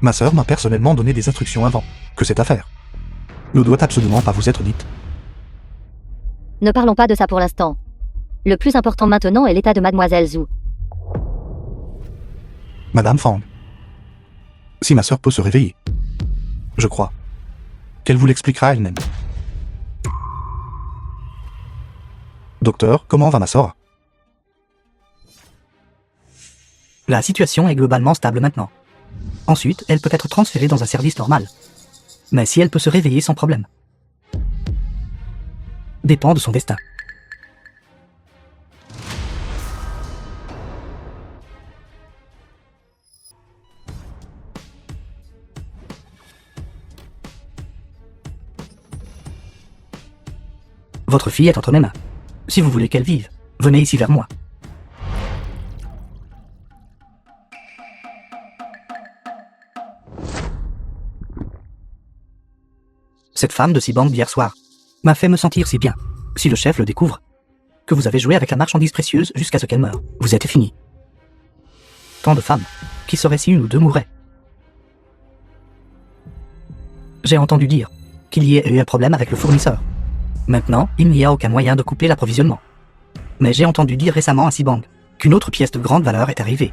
Ma sœur m'a personnellement donné des instructions avant que cette affaire ne doit absolument pas vous être dite. Ne parlons pas de ça pour l'instant. Le plus important maintenant est l'état de Mademoiselle Zhu. Madame Fang. Si ma sœur peut se réveiller. Je crois qu'elle vous l'expliquera elle-même. Docteur, comment va ma sœur? La situation est globalement stable maintenant. Ensuite, elle peut être transférée dans un service normal. Mais si elle peut se réveiller sans problème, dépend de son destin. Votre fille est entre mes mains. Si vous voulez qu'elle vive, venez ici vers moi. Cette femme de Sibang d'hier soir m'a fait me sentir si bien. Si le chef le découvre, que vous avez joué avec la marchandise précieuse jusqu'à ce qu'elle meure, vous êtes fini. Tant de femmes qui sauraient si une ou deux mourraient. J'ai entendu dire qu'il y ait eu un problème avec le fournisseur. Maintenant, il n'y a aucun moyen de couper l'approvisionnement. Mais j'ai entendu dire récemment à Sibang qu'une autre pièce de grande valeur est arrivée.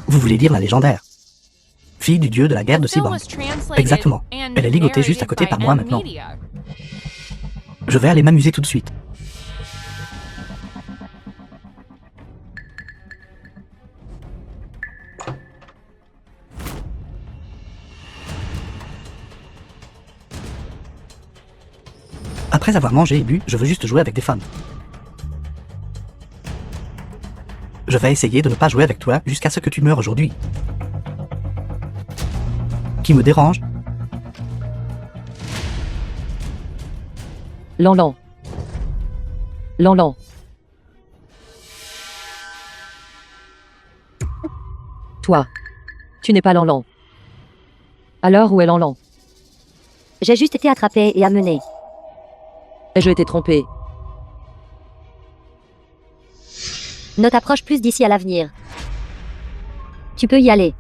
Vous voulez dire la légendaire fille du dieu de la guerre de Sibang. Exactement. Elle est ligotée juste à côté par moi maintenant. Je vais aller m'amuser tout de suite. Après avoir mangé et bu, je veux juste jouer avec des femmes. Je vais essayer de ne pas jouer avec toi jusqu'à ce que tu meurs aujourd'hui. Qui me dérange? Lanlan. Lanlan. Toi. Tu n'es pas Lanlan. Alors où est Lanlan? J'ai juste été attrapée et amenée. Ai-je été trompé? Ne t'approche plus d'ici à l'avenir. Tu peux y aller.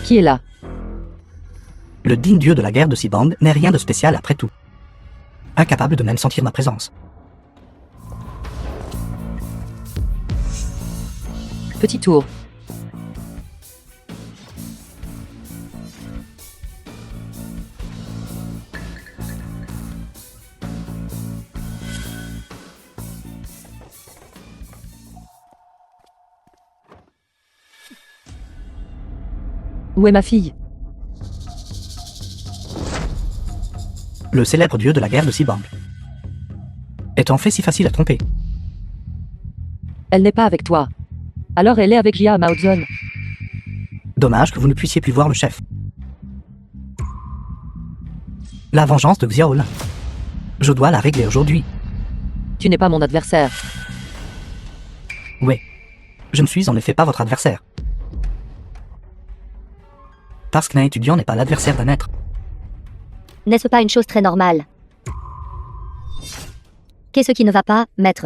Qui est là? Le digne dieu de la guerre de Sibang n'est rien de spécial après tout. Incapable de même sentir ma présence. Petit tour. Où est ma fille? Le célèbre dieu de la guerre de Sibang est en fait si facile à tromper. Elle n'est pas avec toi. Alors elle est avec Jia Maozon. Dommage que vous ne puissiez plus voir le chef. La vengeance de Xiaolin. Je dois la régler aujourd'hui. Tu n'es pas mon adversaire. Oui. Je ne suis en effet pas votre adversaire. Parce qu'un étudiant n'est pas l'adversaire d'un maître. N'est-ce pas une chose très normale? Qu'est-ce qui ne va pas, maître?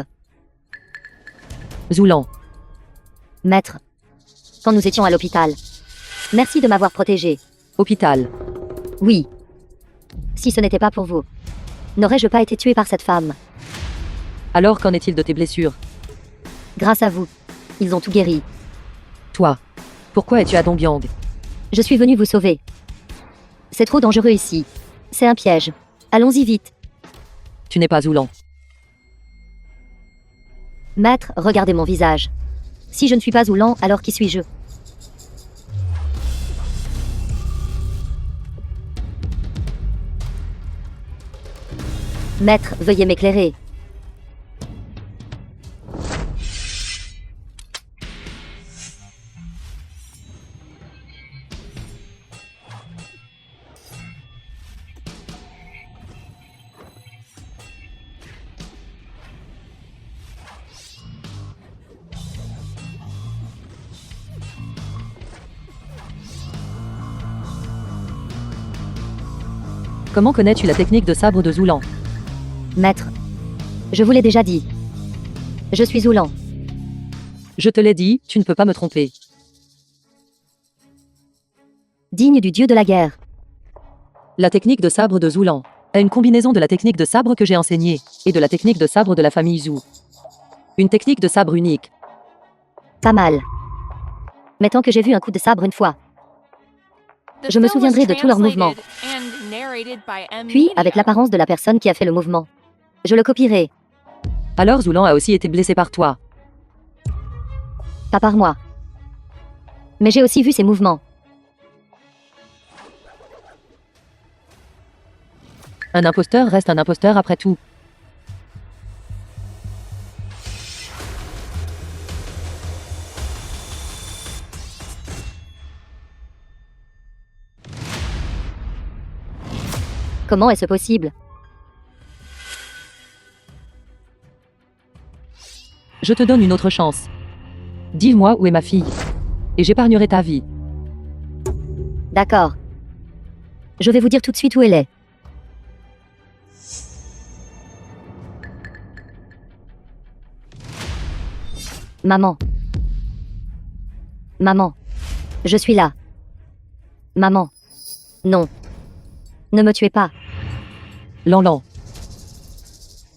Zoulan. Maître. Quand nous étions à l'hôpital. Merci de m'avoir protégé. Hôpital. Oui. Si ce n'était pas pour vous, n'aurais-je pas été tué par cette femme? Alors qu'en est-il de tes blessures? Grâce à vous, ils ont tout guéri. Toi. Pourquoi es-tu à Dongbyang? Je suis venu vous sauver. C'est trop dangereux ici. C'est un piège. Allons-y vite. Tu n'es pas Zoulan. Maître, regardez mon visage. Si je ne suis pas Zoulan, alors qui suis-je? Maître, veuillez m'éclairer. Comment connais-tu la technique de sabre de Zoulan? Maître. Je vous l'ai déjà dit. Je suis Zoulan. Je te l'ai dit, tu ne peux pas me tromper. Digne du dieu de la guerre. La technique de sabre de Zoulan est une combinaison de la technique de sabre que j'ai enseignée et de la technique de sabre de la famille Zhou. Une technique de sabre unique. Pas mal. Mais tant que j'ai vu un coup de sabre une fois. The Je me film was souviendrai de tous leurs mouvements. translated and narrated by M. Puis, Media. avec l'apparence de la personne qui a fait le mouvement. Je le copierai. Alors Zoulan a aussi été blessé par toi. Pas par moi. Mais j'ai aussi vu ses mouvements. Un imposteur reste un imposteur après tout. Comment est-ce possible? Je te donne une autre chance. Dis-moi où est ma fille. Et j'épargnerai ta vie. D'accord. Je vais vous dire tout de suite où elle est. Maman. Maman. Je suis là. Maman. Non. Ne me tuez pas. Lanlan.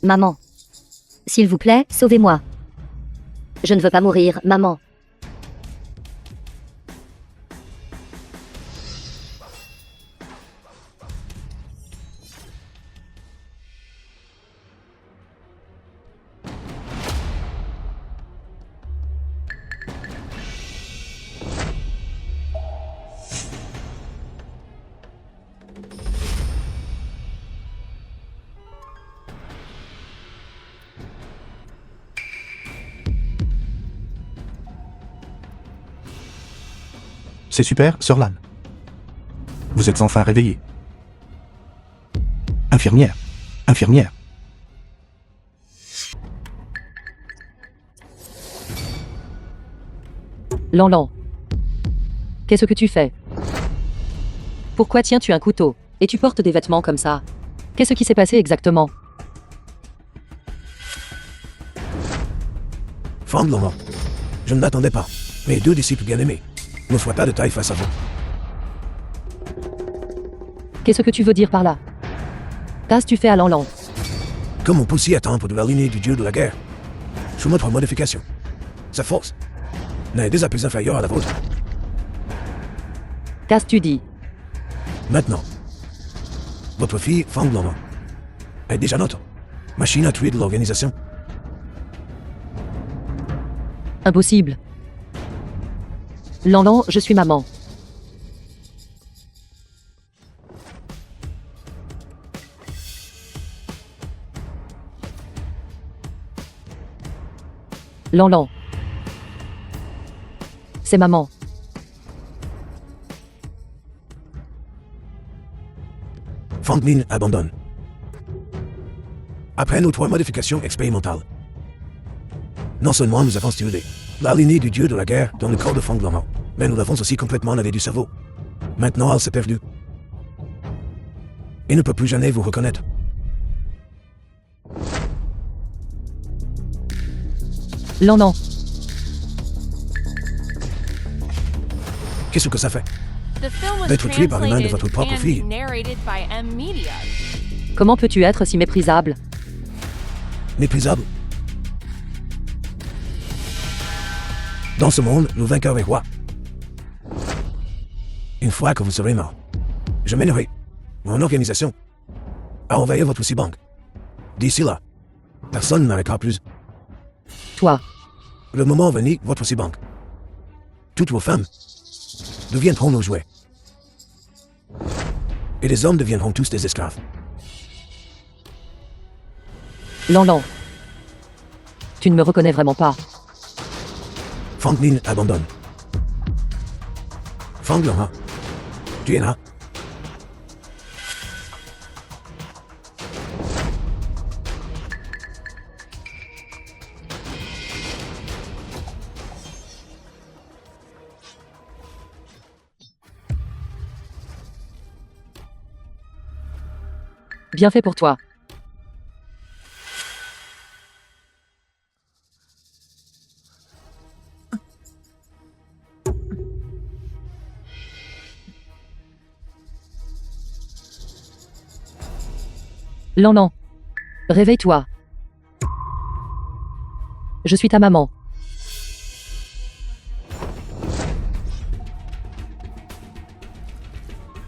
Maman. S'il vous plaît, sauvez-moi. Je ne veux pas mourir, maman. C'est super, Sir Lan. Vous êtes enfin réveillée. Infirmière. Infirmière. Lanlan. Qu'est-ce que tu fais? Pourquoi tiens-tu un couteau? Et tu portes des vêtements comme ça? Qu'est-ce qui s'est passé exactement? Femme Laurent. Je ne m'attendais pas. Mes deux disciples bien-aimés. Ne sois pas de taille face à vous. Qu'est-ce que tu veux dire par là? Qu'as-tu fait à Lanlan? Comme on peut s'y attendre de la lignée du dieu de la guerre. Sous notre modification. Sa force n'est déjà plus inférieure à la vôtre. Qu'as-tu dit? Maintenant, votre fille, Fang Laurent, est déjà notre machine à tuer de l'organisation. Impossible. Lanlan, je suis maman. Lanlan. C'est maman. Fang Min abandonne. Après nos 3 modifications expérimentales. Non seulement nous avons stimulé la lignée du dieu de la guerre dans le corps de Fang Laurent, mais nous l'avons aussi complètement lavé du cerveau. Maintenant, elle s'est perdue. Il ne peut plus jamais vous reconnaître. Lanlan. Qu'est-ce que ça fait? The film was D'être tué par les mains de votre propre translated fille. and narrated by M. Media. Comment peux-tu être si méprisable? Méprisable. Dans ce monde, le vainqueur est roi. Une fois que vous serez mort, je mènerai mon organisation à envahir votre Cibank. D'ici là, personne n'arrêtera plus. Toi. Le moment venu, votre Cibank. Toutes vos femmes deviendront nos jouets. Et les hommes deviendront tous des esclaves. Lan. Tu ne me reconnais vraiment pas. Franklin abandonne. Franklin, tu es là? Bien fait pour toi. Lan. Réveille-toi. Je suis ta maman.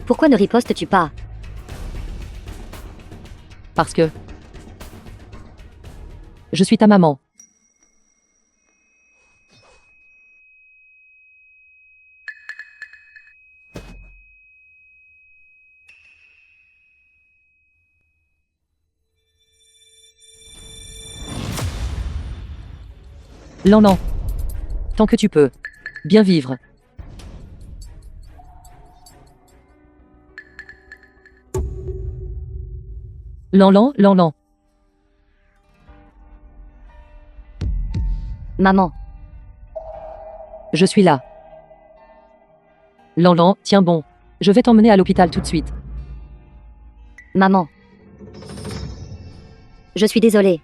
Pourquoi ne ripostes-tu pas? Parce que... Je suis ta maman. Lan. Tant que tu peux. Bien vivre. Lan. Maman, Je suis là. Lan, tiens bon. Je vais t'emmener à l'hôpital tout de suite. maman. Je suis désolée.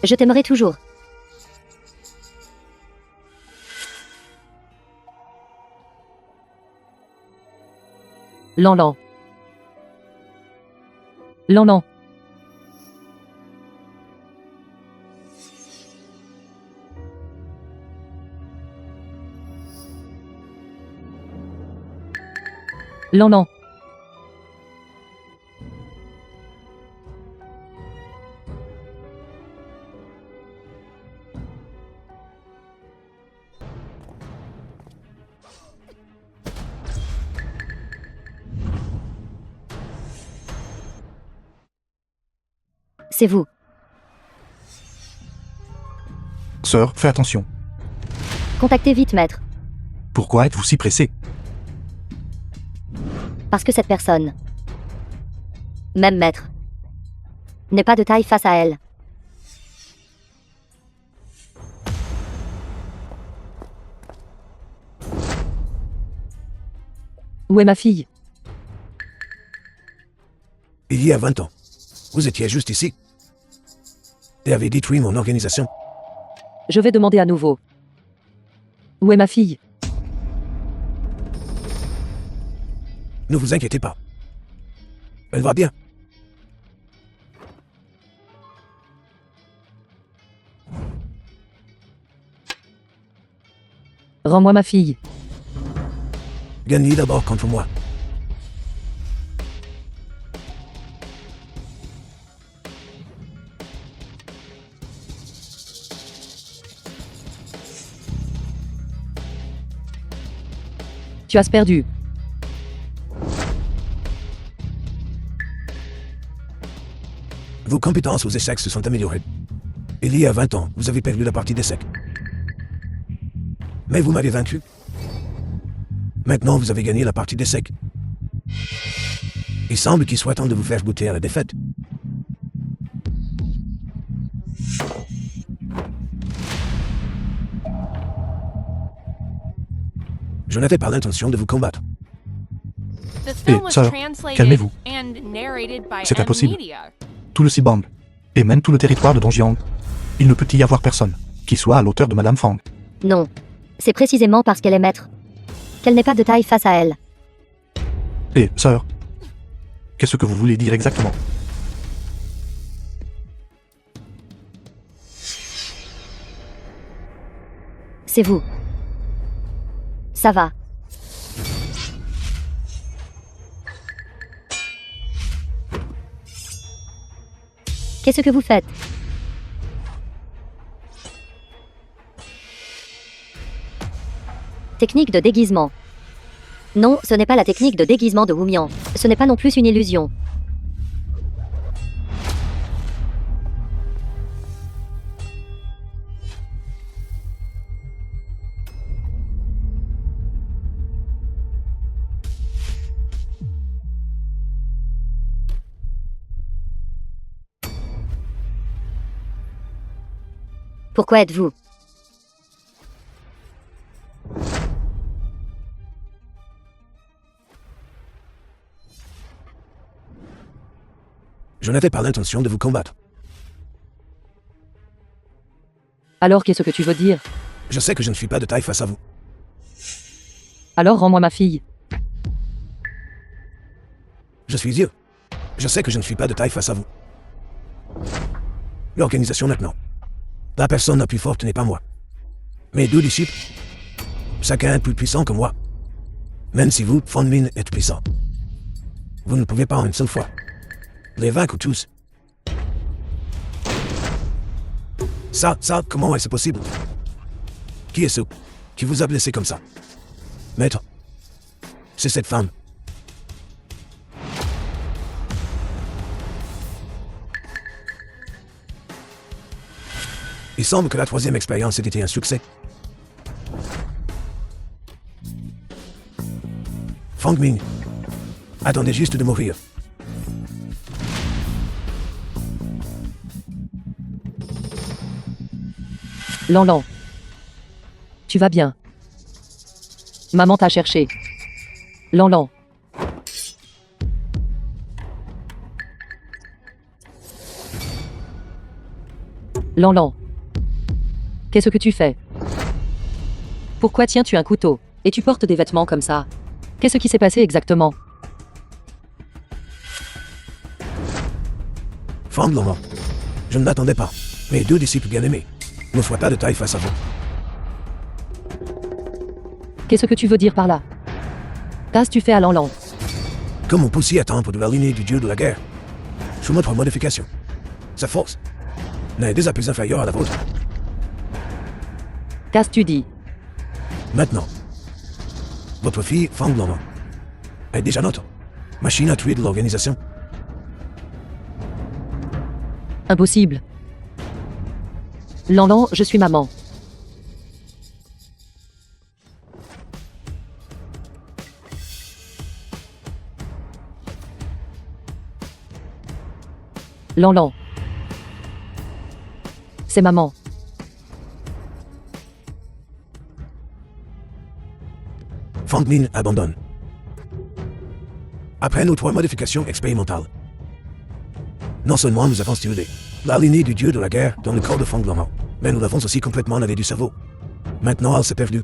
Je t'aimerai toujours. Lan. Lan. C'est vous. Sœur, fais attention. Contactez vite, maître. Pourquoi êtes-vous si pressé? Parce que cette personne, même maître, n'est pas de taille face à elle. Où est ma fille? Il y a 20 ans, vous étiez juste ici et avez détruit mon organisation. Je vais demander à nouveau. Où est ma fille? Ne vous inquiétez pas. Elle va bien. Rends-moi ma fille. Gagnez d'abord contre moi. Tu as perdu. Vos compétences aux échecs se sont améliorées. Il y a 20 ans, vous avez perdu la partie d'échecs. Mais vous m'avez vaincu. Maintenant, vous avez gagné la partie d'échecs. Il semble qu'il soit temps de vous faire goûter à la défaite. Je n'avais pas l'intention de vous combattre. The film was sœur, translated calmez-vous. and narrated by C'est impossible. M-Media. Tout le Cibang, et même tout le territoire de Dongjiang. Il ne peut y avoir personne qui soit à l'auteur de Madame Fang. Non. C'est précisément parce qu'elle est maître qu'elle n'est pas de taille face à elle. Et, sœur, qu'est-ce que vous voulez dire exactement? C'est vous. Ça va. Qu'est-ce que vous faites? Technique de déguisement. Non, ce n'est pas la technique de déguisement de Wumian. Ce n'est pas non plus une illusion. Pourquoi êtes-vous? Je n'avais pas l'intention de vous combattre. Alors qu'est-ce que tu veux dire? Je sais que je ne suis pas de taille face à vous. Alors rends-moi ma fille. Je suis Dieu. Je sais que je ne suis pas de taille face à vous. L'organisation maintenant. La personne la plus forte n'est pas moi. Mes 2 disciples. Chacun est plus puissant que moi. Même si vous, Fong Min, êtes puissant. Vous ne pouvez pas en une seule fois les vaincre tous. Ça, comment est-ce possible? Qui est ce qui vous a blessé comme ça? Maître, c'est cette femme. Il semble que la 3e expérience ait été un succès. Fong Ming, attendez juste de mourir. Lan. Tu vas bien? Maman t'a cherché. Lan. Lan. Qu'est-ce que tu fais? Pourquoi tiens-tu un couteau? Et tu portes des vêtements comme ça? Qu'est-ce qui s'est passé exactement? Fang Long, je ne m'attendais pas. Mes 2 disciples bien-aimés ne soient pas de taille face à vous. Qu'est-ce que tu veux dire par là? Qu'as-tu fait à Lan? Comme on peut s'y attendre de la lignée du dieu de la guerre. Sous notre modification. Sa force n'est déjà plus inférieure à la vôtre. Qu'as-tu dit? Maintenant, votre fille, Fang Long, est déjà notre machine à tuer de l'organisation. Impossible. Lan, je suis maman. Lan. C'est maman. Fang Min abandonne. Après nos 3 modifications expérimentales. Non seulement nous avons stimulé la lignée du dieu de la guerre dans le corps de Fang Long, mais nous l'avons aussi complètement lavé du cerveau. Maintenant, elle s'est perdue.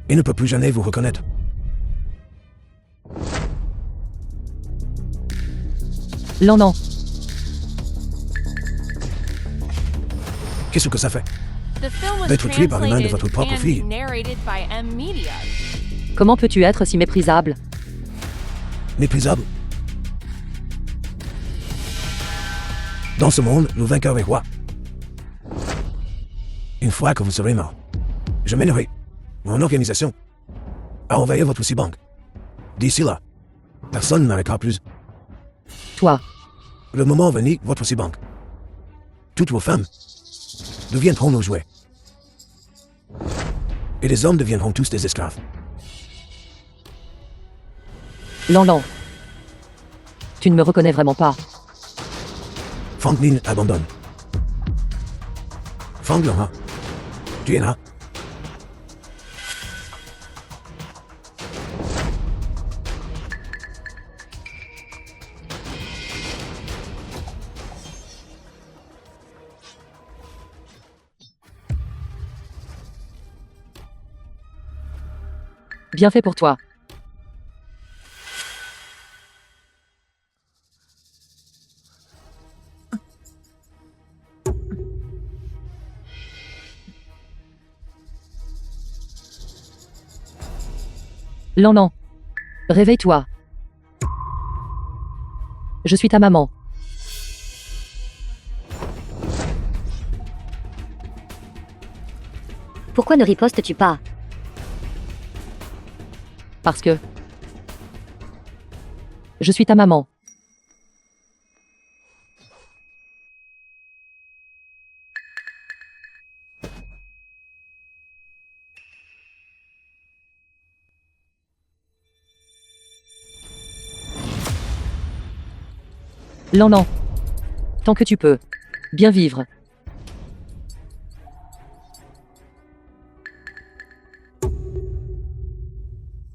Il ne peut plus jamais vous reconnaître. Lan. Qu'est-ce que ça fait? The film was D'être tué par les mains de votre translated propre fille. and narrated by M Media. Comment peux-tu être si méprisable? Méprisable. Dans ce monde, le vainqueur est roi. Une fois que vous serez mort, je mènerai mon organisation à envahir votre Sibank. D'ici là, personne n'arrêtera plus. Toi. Le moment venu, votre Sibank. Toutes vos femmes deviendront nos jouets. Et les hommes deviendront tous des esclaves. Lan. Tu ne me reconnais vraiment pas. Fang Min abandonne. Fang Long, tu es là? Bien fait pour toi. Lan. Réveille-toi. Je suis ta maman. Pourquoi ne ripostes-tu pas? Parce que... Je suis ta maman. Lan. Tant que tu peux. Bien vivre.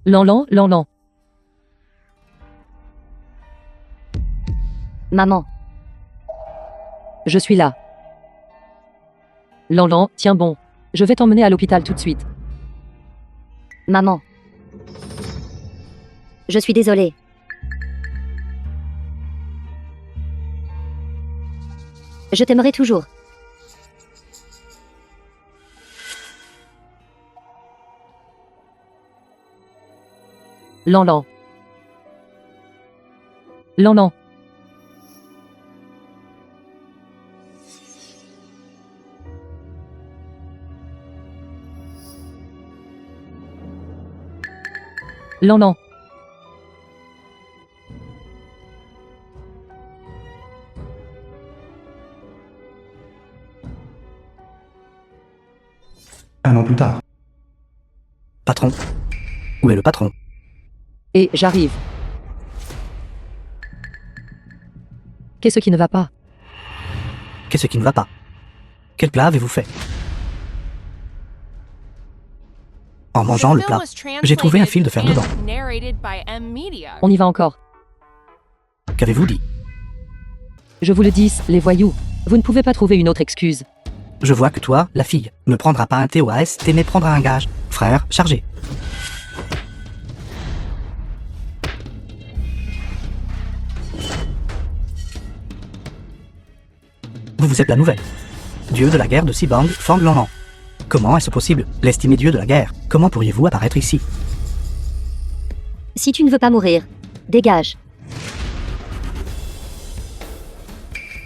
Lan. Maman. Je suis là. Lan, tiens bon. Je vais t'emmener à l'hôpital tout de suite. Maman. Je suis désolée. Je t'aimerai toujours. Lan. Lan. Un an plus tard. Patron. Où est le patron? Et j'arrive. Qu'est-ce qui ne va pas? Qu'est-ce qui ne va pas? Quel plat avez-vous fait? En mangeant le plat, j'ai trouvé un fil de fer dedans. On y va encore. Qu'avez-vous dit? Je vous le dis, les voyous. Vous ne pouvez pas trouver une autre excuse. Je vois que toi, la fille, ne prendras pas un TOAST mais prendras un gage. Frère, chargé. Vous êtes la nouvelle. Dieu de la guerre de Sibang, Fang Lan. Comment est-ce possible? L'estimé dieu de la guerre. Comment pourriez-vous apparaître ici? Si tu ne veux pas mourir, dégage.